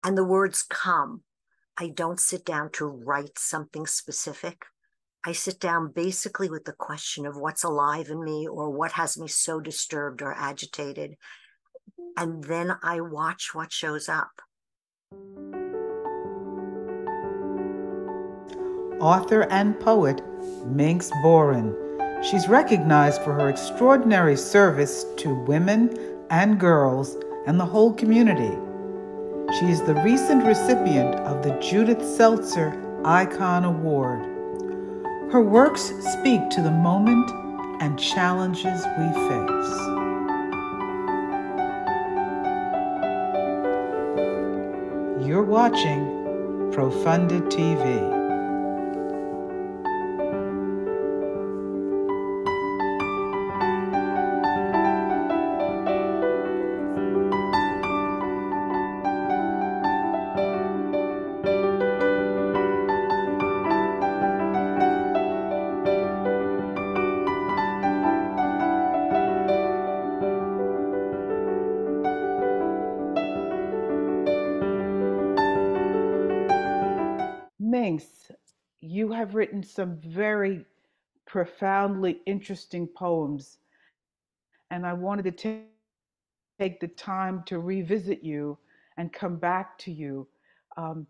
and the words come. I don't sit down to write something specific. I sit down basically with the question of what's alive in me or what has me so disturbed or agitated. And then I watch what shows up. Author and poet Minx Boren. She's recognized for her extraordinary service to women and girls and the whole community. She is the recent recipient of the Judith Selzer ICON Award. Her works speak to the moment and challenges we face. You're watching Profonde TV. Minx, you have written some very profoundly interesting poems, and I wanted to take the time to revisit you and come back to you. Um,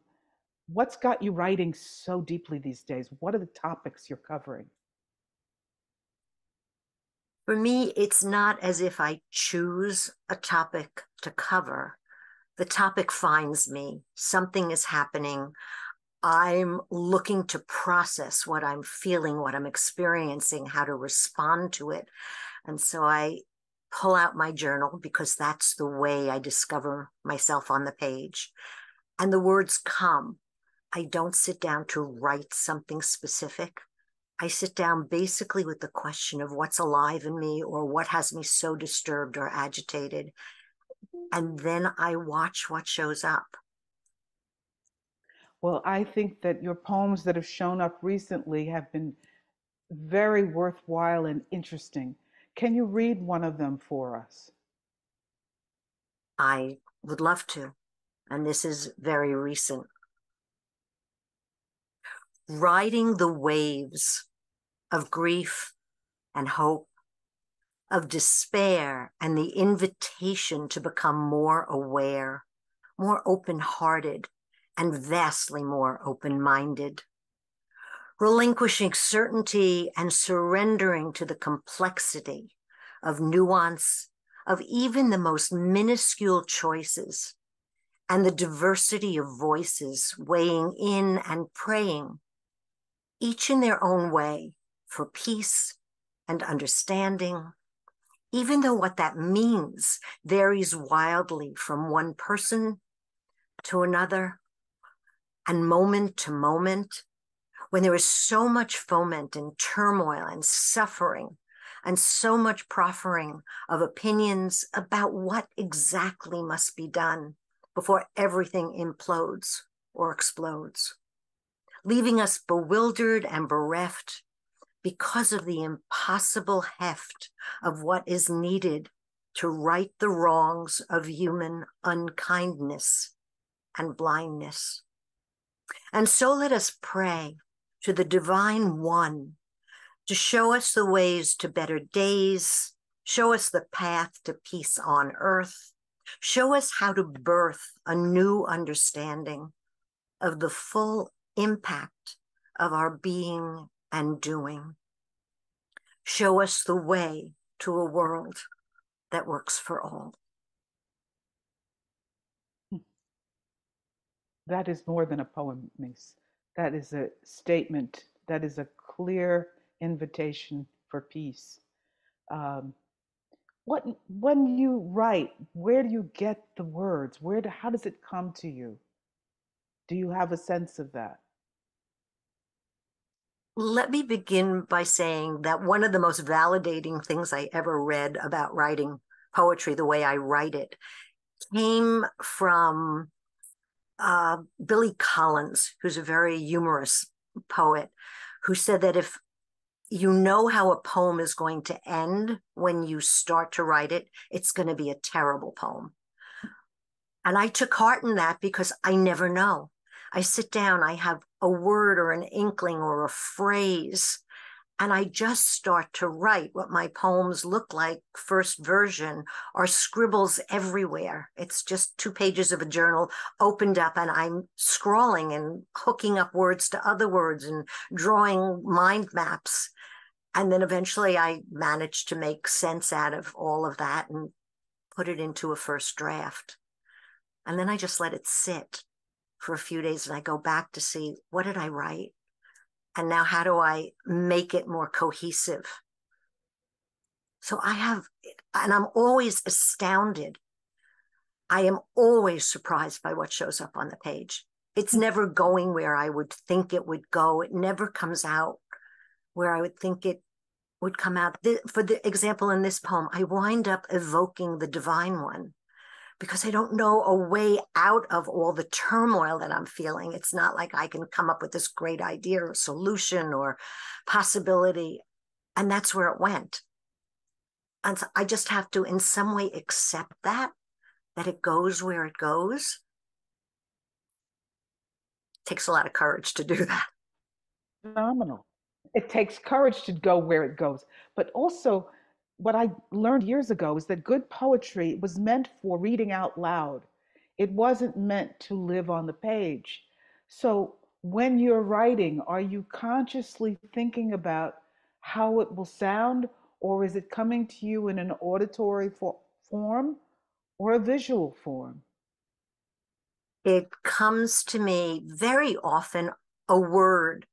what's got you writing so deeply these days? What are the topics you're covering? For me, it's not as if I choose a topic to cover. The topic finds me. Something is happening. I'm looking to process what I'm feeling, what I'm experiencing, how to respond to it. And so I pull out my journal because that's the way I discover myself on the page. And the words come. I don't sit down to write something specific. I sit down basically with the question of what's alive in me or what has me so disturbed or agitated. And then I watch what shows up. Well, I think that your poems that have shown up recently have been very worthwhile and interesting. Can you read one of them for us? I would love to. And this is very recent. Riding the waves of grief and hope, of despair and the invitation to become more aware, more open-hearted, and vastly more open-minded. Relinquishing certainty and surrendering to the complexity of nuance, of even the most minuscule choices, and the diversity of voices weighing in and praying, each in their own way, for peace and understanding, even though what that means varies wildly from one person to another and moment to moment, when there is so much foment and turmoil and suffering and so much proffering of opinions about what exactly must be done before everything implodes or explodes, leaving us bewildered and bereft because of the impossible heft of what is needed to right the wrongs of human unkindness and blindness. And so let us pray to the Divine One to show us the ways to better days, show us the path to peace on earth, show us how to birth a new understanding of the full impact of our being and doing. Show us the way to a world that works for all. That is more than a poem, Minx. That is a statement. That is a clear invitation for peace. Um, when you write, where do you get the words? How does it come to you? Do you have a sense of that? Let me begin by saying that one of the most validating things I ever read about writing poetry, the way I write it, came from Billy Collins, who's a very humorous poet, who said that if you know how a poem is going to end when you start to write it, it's going to be a terrible poem. And I took heart in that because I never know. I sit down, I have a word or an inkling or a phrase, and I just start to write. What my poems look like, first version, are scribbles everywhere. It's just 2 pages of a journal opened up, and I'm scrawling and hooking up words to other words and drawing mind maps. And then eventually I managed to make sense out of all of that and put it into a first draft. And then I just let it sit for a few days, and I go back to see, what did I write? And now how do I make it more cohesive? So and I'm always astounded. I am always surprised by what shows up on the page. It's never going where I would think it would go. It never comes out where I would think it would come out. For the example, in this poem, I wind up evoking the Divine One because I don't know a way out of all the turmoil that I'm feeling. It's not like I can come up with this great idea or solution or possibility. And that's where it went. And so I just have to, in some way, accept that it goes where it goes. It takes a lot of courage to do that. Phenomenal. It takes courage to go where it goes. But also, what I learned years ago is that good poetry was meant for reading out loud. It wasn't meant to live on the page. So, when you're writing, are you consciously thinking about how it will sound, or is it coming to you in an auditory form or a visual form? It comes to me very often, a word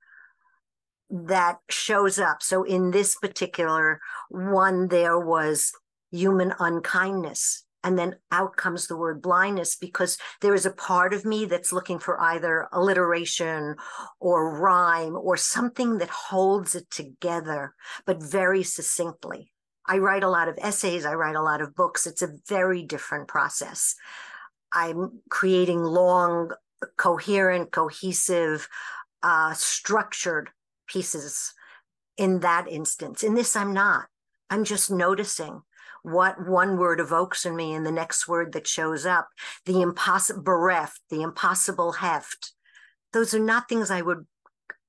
that shows up. So in this particular one, there was human unkindness. And then out comes the word blindness, because there is a part of me that's looking for either alliteration or rhyme or something that holds it together, but very succinctly. I write a lot of essays. I write a lot of books. It's a very different process. I'm creating long, coherent, cohesive, structured pieces in that instance. In this, I'm not. I'm just noticing what one word evokes in me and the next word that shows up. The impossible, bereft, the impossible heft. Those are not things I would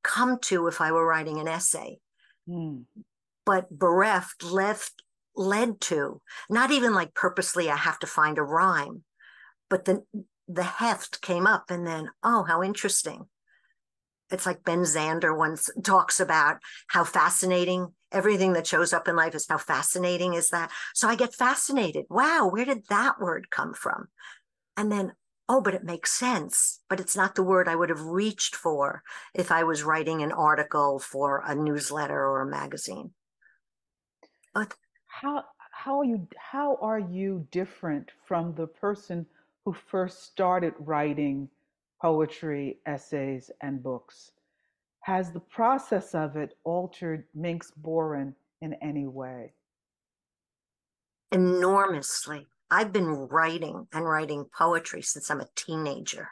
come to if I were writing an essay. Mm. But bereft led to, not even like purposely, I have to find a rhyme, but the heft came up, and then, oh, how interesting. It's like Ben Zander once talks about how fascinating everything that shows up in life is. How fascinating is that? So I get fascinated. Wow, where did that word come from? And then, oh, but it makes sense. But it's not the word I would have reached for if I was writing an article for a newsletter or a magazine. But How are you different from the person who first started writing poetry, essays, and books? Has the process of it altered Minx Boren in any way? enormously. I've been writing and writing poetry since I'm a teenager.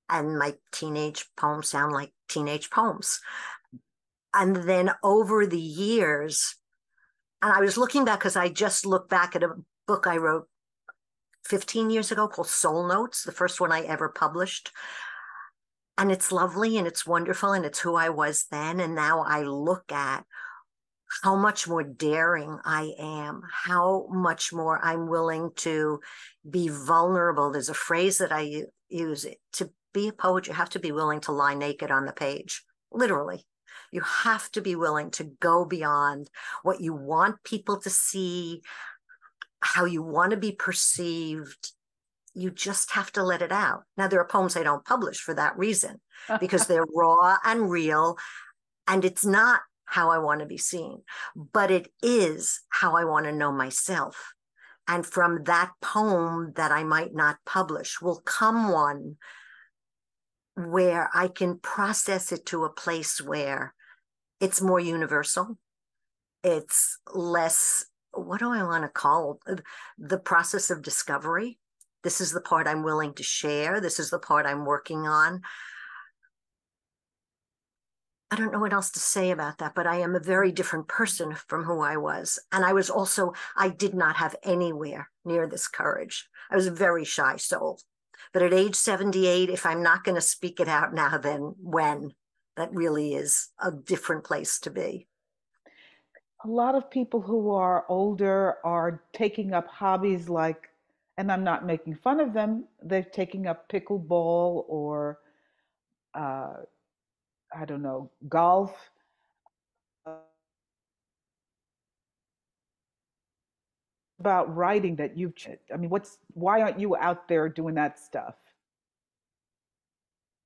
And my teenage poems sound like teenage poems. And then over the years, and I was looking back because I just looked back at a book I wrote 15 years ago called Soul Notes, the first one I ever published. And it's lovely and it's wonderful and it's who I was then. And now I look at how much more daring I am, how much more I'm willing to be vulnerable. There's a phrase that I use: to be a poet, you have to be willing to lie naked on the page, literally. You have to be willing to go beyond what you want people to see, how you want to be perceived. You just have to let it out. Now, there are poems I don't publish for that reason, because they're raw and real, and it's not how I want to be seen, but it is how I want to know myself. And from that poem that I might not publish will come one where I can process it to a place where it's more universal. It's less, what do I want to call the process of discovery? This is the part I'm willing to share. This is the part I'm working on. I don't know what else to say about that, but I am a very different person from who I was. And I was also, I did not have anywhere near this courage. I was a very shy soul. But at age 78, if I'm not going to speak it out now, then when? That really is a different place to be. A lot of people who are older are taking up hobbies like, and I'm not making fun of them, they're taking up pickleball or, uh, I don't know, golf. About writing that you've, I mean, why aren't you out there doing that stuff?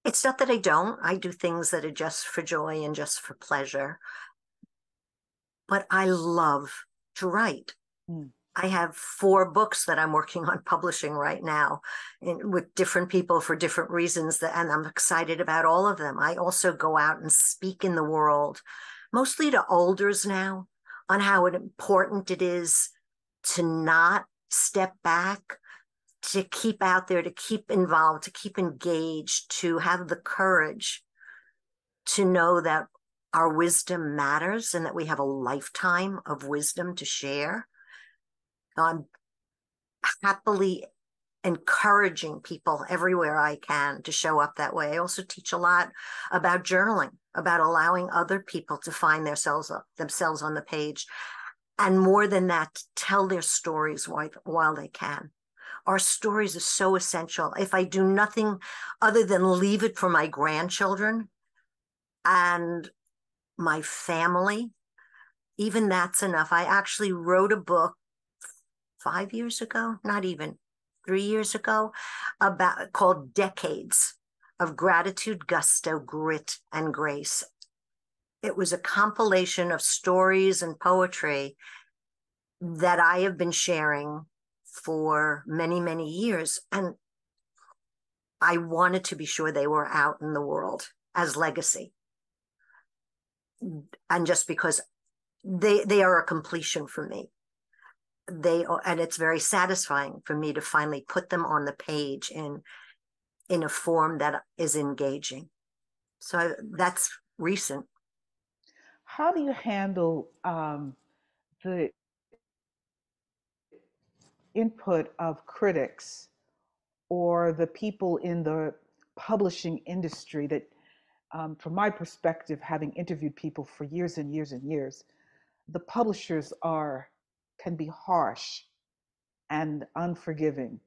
It's not that I don't. I do things that are just for joy and just for pleasure, but I love to write. Mm. I have 4 books that I'm working on publishing right now with different people for different reasons and I'm excited about all of them. I also go out and speak in the world, mostly to olders now, on how important it is to not step back, to keep out there, to keep involved, to keep engaged, to have the courage to know that our wisdom matters and that we have a lifetime of wisdom to share. I'm happily encouraging people everywhere I can to show up that way. I also teach a lot about journaling, about allowing other people to find themselves on the page. And more than that, to tell their stories while they can. Our stories are so essential. If I do nothing other than leave it for my grandchildren and my family, even that's enough. I actually wrote a book 5 years ago, not even 3 years ago, about called Decades of Gratitude, Gusto, Grit, and Grace. It was a compilation of stories and poetry that I have been sharing for many, many years. And I wanted to be sure they were out in the world as legacy. And just because they are a completion for me. And it's very satisfying for me to finally put them on the page in a form that is engaging. So that's recent. How do you handle the input of critics or the people in the publishing industry that, from my perspective, having interviewed people for years and years and years, the publishers can be harsh and unforgiving.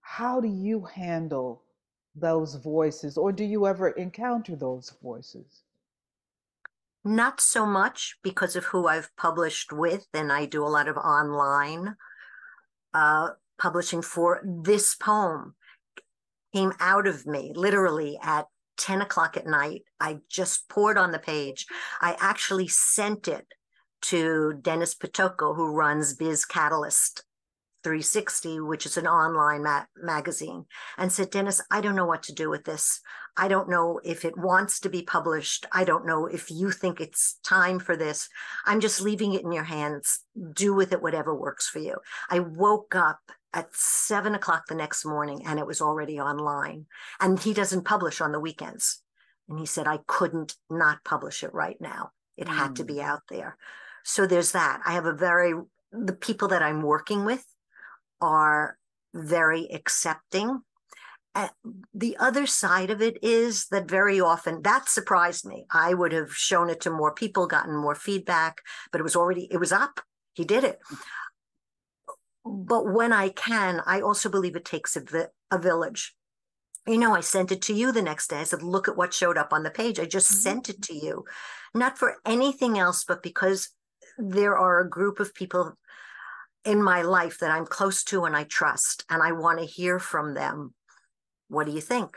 How do you handle those voices, or do you ever encounter those voices? Not so much because of who I've published with, and I do a lot of online uh, publishing. For this poem came out of me literally at 10 o'clock at night. I just poured on the page. I actually sent it to Dennis Pitocco, who runs Biz Catalyst 360, which is an online magazine, and said, Dennis, I don't know what to do with this. I don't know if it wants to be published. I don't know if you think it's time for this. I'm just leaving it in your hands. Do with it whatever works for you. I woke up at 7 o'clock the next morning and it was already online. And he doesn't publish on the weekends. And he said, I couldn't not publish it right now. It had to be out there. So there's that. The people that I'm working with are very accepting. And the other side of it is that very often that surprised me. I would have shown it to more people, gotten more feedback, but it was up. He did it. But when I can, I also believe it takes a village. I sent it to you the next day. I said, look at what showed up on the page. I just sent it to you, not for anything else, but because there are a group of people in my life that I'm close to and I trust, and I want to hear from them. What do you think?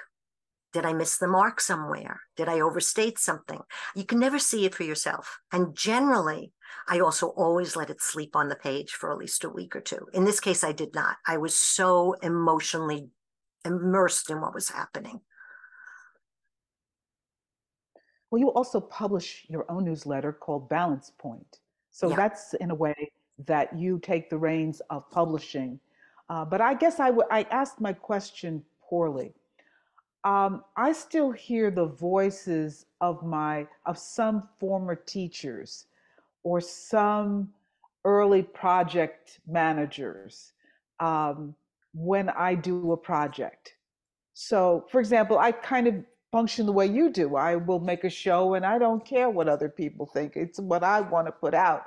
Did I miss the mark somewhere? Did I overstate something? You can never see it for yourself. And generally, I also always let it sleep on the page for at least a week or two. In this case, I did not. I was so emotionally immersed in what was happening. Well, you also publish your own newsletter called Balance Point. So Yeah. that's in a way that you take the reins of publishing. But I guess I asked my question poorly. I still hear the voices of some former teachers or some early project managers um, when I do a project. So, for example, I kind of function the way you do. I will make a show and I don't care what other people think. It's what I want to put out.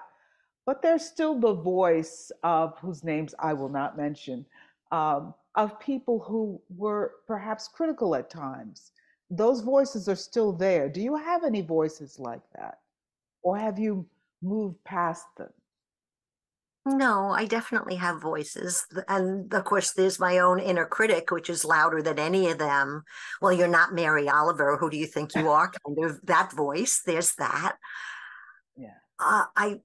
But there's still the voice of whose names I will not mention, of people who were perhaps critical at times. Those voices are still there. Do you have any voices like that? Or have you moved past them? No, I definitely have voices. And of course, there's my own inner critic, which is louder than any of them. Well, you're not Mary Oliver. Who do you think you are? Kind of that voice. There's that. Yeah. I,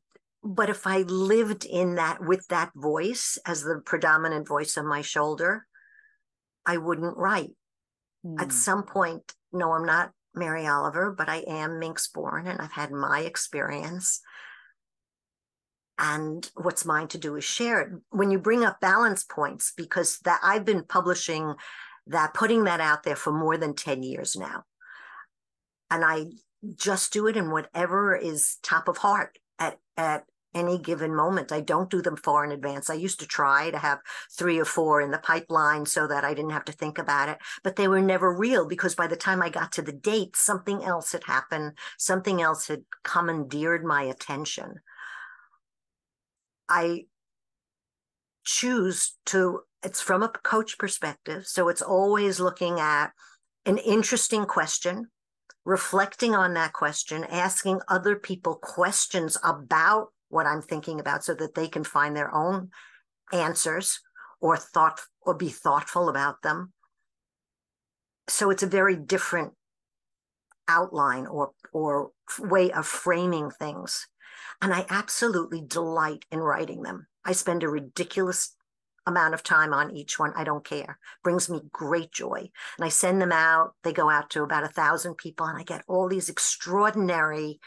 but if I lived in that with that voice as the predominant voice on my shoulder, I wouldn't write. At Hmm. some point, no, I'm not Mary Oliver, but I am Minx Boren, and I've had my experience. And what's mine to do is share it. When you bring up balance points, because that I've been publishing that, putting that out there for more than 10 years now. And I just do it in whatever is top of heart at any given moment. I don't do them far in advance. I used to try to have 3 or 4 in the pipeline so that I didn't have to think about it, but they were never real because by the time I got to the date, something else had happened. Something else had commandeered my attention. I choose to, it's from a coach perspective. So it's always looking at an interesting question, reflecting on that question, asking other people questions about what I'm thinking about so that they can find their own answers or be thoughtful about them. So it's a very different outline or way of framing things. And I absolutely delight in writing them. I spend a ridiculous amount of time on each one. I don't care. Brings me great joy. And I send them out. They go out to about 1,000 people, and I get all these extraordinary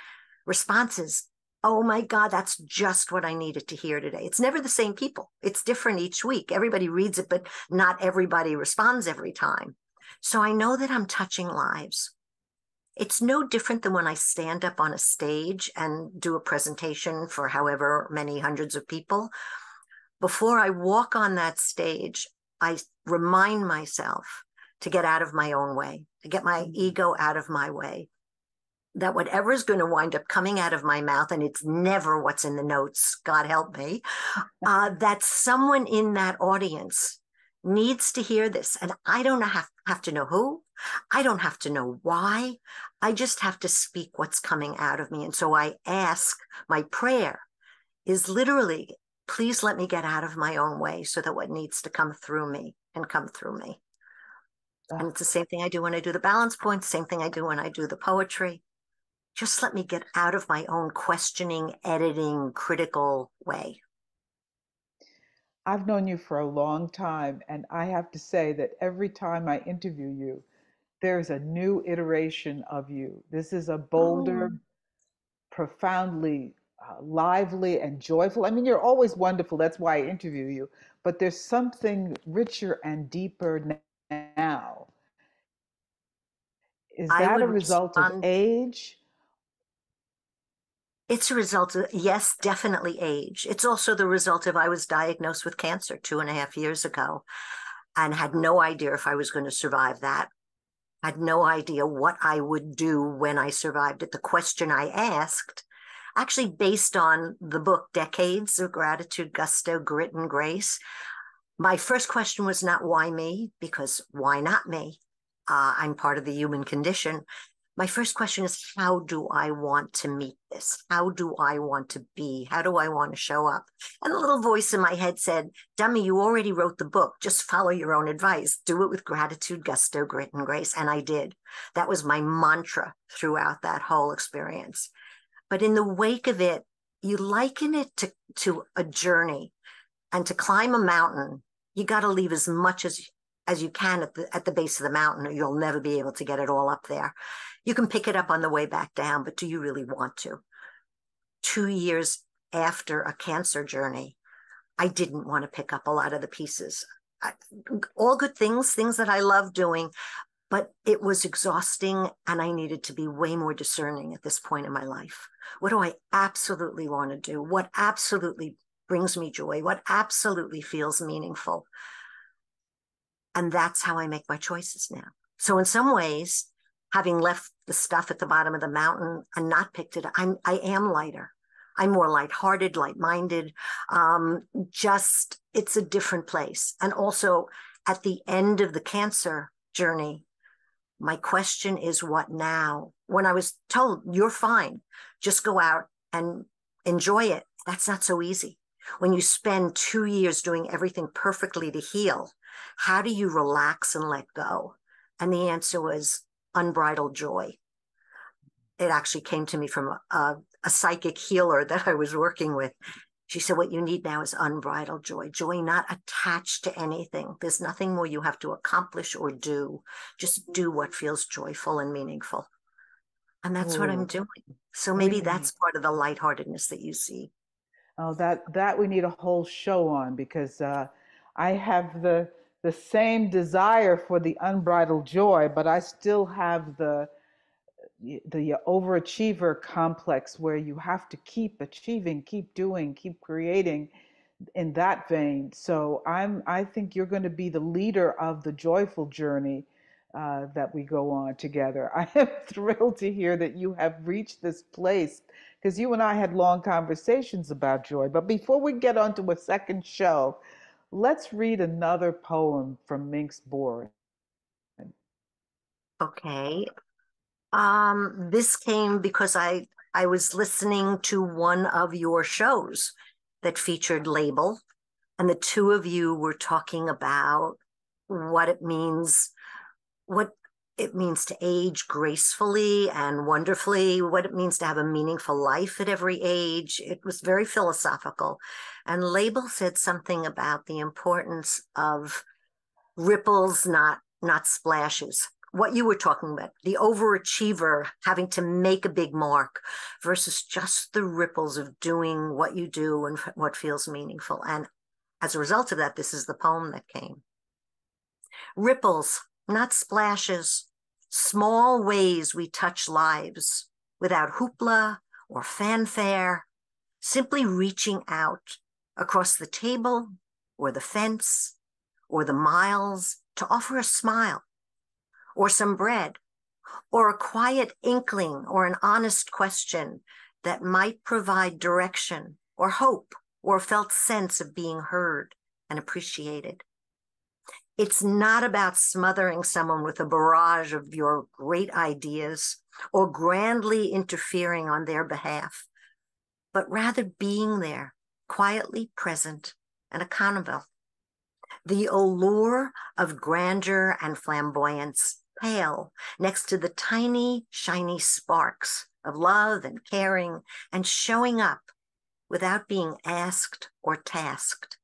responses. Oh my God, that's just what I needed to hear today. It's never the same people. It's different each week. Everybody reads it, but not everybody responds every time. So I know that I'm touching lives. It's no different than when I stand up on a stage and do a presentation for however many hundreds of people. Before I walk on that stage, I remind myself to get out of my own way, to get my ego out of my way, that whatever is going to wind up coming out of my mouth, and it's never what's in the notes, God help me, that someone in that audience needs to hear this. And I don't have to know who. I don't have to know why. I just have to speak what's coming out of me. And so I ask, my prayer is literally, please let me get out of my own way so that what needs to come through me can come through me. And it's the same thing I do when I do the balance points, same thing I do when I do the poetry. Just let me get out of my own questioning, editing, critical way. I've known you for a long time, and I have to say that every time I interview you, there's a new iteration of you. This is a bolder, Oh, profoundly lively, and joyful. I mean, you're always wonderful. That's why I interview you. But there's something richer and deeper now. Is I that a would result of respond. age? It's a result of, yes, definitely age. It's also the result of I was diagnosed with cancer 2.5 years ago and had no idea if I was going to survive that. Had no idea what I would do when I survived it. The question I asked, actually based on the book Decades of Gratitude, Gusto, Grit, and Grace, my first question was not why me, because why not me? I'm part of the human condition. My first question is, how do I want to meet this? How do I want to be? How do I want to show up? And a little voice in my head said, dummy, you already wrote the book. Just follow your own advice. Do it with gratitude, gusto, grit, and grace. And I did. That was my mantra throughout that whole experience. But in the wake of it, you liken it to a journey. And to climb a mountain, you got to leave as much as you can at the base of the mountain, or you'll never be able to get it all up there. You can pick it up on the way back down, but do you really want to? 2 years after a cancer journey, I didn't want to pick up a lot of the pieces. All good things that I love doing, but it was exhausting, and I needed to be way more discerning at this point in my life. What do I absolutely want to do? What absolutely brings me joy? What absolutely feels meaningful? And that's how I make my choices now. So in some ways, having left the stuff at the bottom of the mountain and not picked it, I am lighter. I'm more lighthearted, light-minded. Just it's a different place. And also at the end of the cancer journey, my question is, what now? When I was told, you're fine, just go out and enjoy it. That's not so easy. When you spend 2 years doing everything perfectly to heal, how do you relax and let go? And the answer was unbridled joy. It actually came to me from a psychic healer that I was working with. She said, what you need now is unbridled joy, joy not attached to anything. There's nothing more you have to accomplish or do. Just do what feels joyful and meaningful. And that's what I'm doing. So maybe that's part of the lightheartedness that you see. Oh, that we need a whole show on, because I have the same desire for the unbridled joy, but I still have the overachiever complex where you have to keep achieving, keep doing, keep creating in that vein. So I think you're going to be the leader of the joyful journey that we go on together. I am thrilled to hear that you have reached this place, because you and I had long conversations about joy. But before we get on to a second show, let's read another poem from Minx Boren. Okay. This came because I was listening to one of your shows that featured label, and the two of you were talking about what it means to age gracefully and wonderfully, what it means to have a meaningful life at every age. It was very philosophical. And label said something about the importance of ripples, not splashes. What you were talking about, the overachiever having to make a big mark versus just the ripples of doing what you do and what feels meaningful. And as a result of that, this is the poem that came. Ripples, not splashes, small ways we touch lives without hoopla or fanfare, simply reaching out across the table or the fence or the miles to offer a smile or some bread or a quiet inkling or an honest question that might provide direction or hope or a felt sense of being heard and appreciated. It's not about smothering someone with a barrage of your great ideas or grandly interfering on their behalf, but rather being there, quietly present and accountable. The allure of grandeur and flamboyance pale next to the tiny, shiny sparks of love and caring and showing up without being asked or tasked.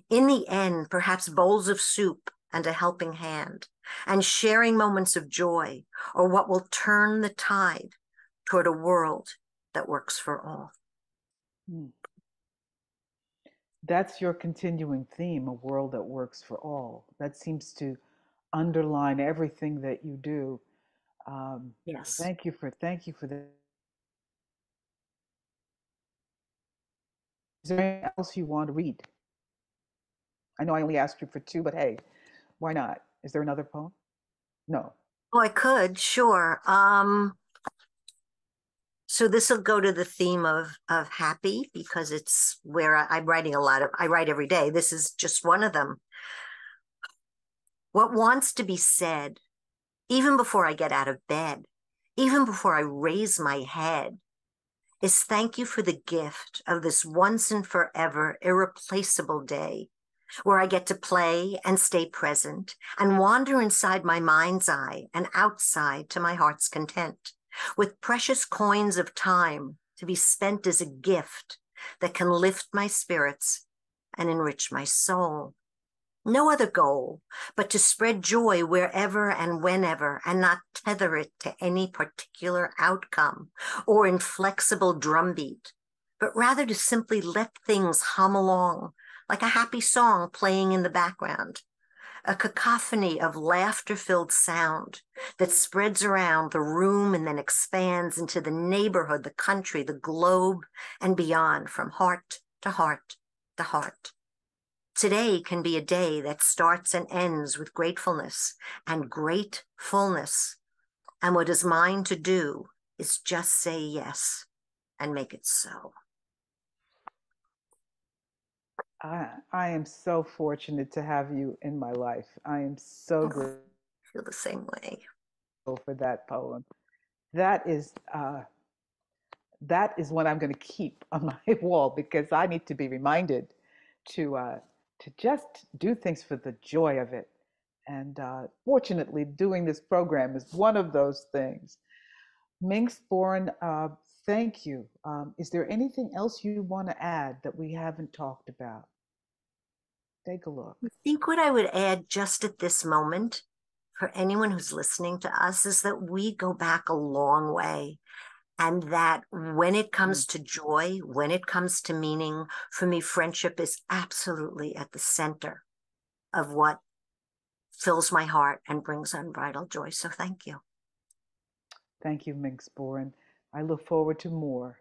In the end, perhaps bowls of soup and a helping hand, and sharing moments of joy, or what will turn the tide toward a world that works for all. That's your continuing theme, a world that works for all. That seems to underline everything that you do. Yes. Thank you for that. Is there anything else you want to read? I know I only asked you for two, but hey, why not? Is there another poem? No. Oh, I could, sure. So this will go to the theme of happy, because it's where I'm writing I write every day. This is just one of them. What wants to be said, even before I get out of bed, even before I raise my head, is thank you for the gift of this once and forever irreplaceable day, where I get to play and stay present and wander inside my mind's eye and outside to my heart's content, with precious coins of time to be spent as a gift that can lift my spirits and enrich my soul. No other goal but to spread joy wherever and whenever, and not tether it to any particular outcome or inflexible drumbeat, but rather to simply let things hum along like a happy song playing in the background, a cacophony of laughter-filled sound that spreads around the room and then expands into the neighborhood, the country, the globe, and beyond, from heart to heart to heart. Today can be a day that starts and ends with gratefulness and gratefulness. And what is mine to do is just say yes and make it so. I am so fortunate to have you in my life. I am so grateful. I feel the same way. For that poem. That is what I'm going to keep on my wall, because I need to be reminded to just do things for the joy of it. And fortunately, doing this program is one of those things. Minx Boren, thank you. Is there anything else you want to add that we haven't talked about? Take a look. I think what I would add just at this moment for anyone who's listening to us is that we go back a long way. And that when it comes to joy, when it comes to meaning, for me, friendship is absolutely at the center of what fills my heart and brings unbridled joy. So thank you. Thank you, Minx Boren. I look forward to more.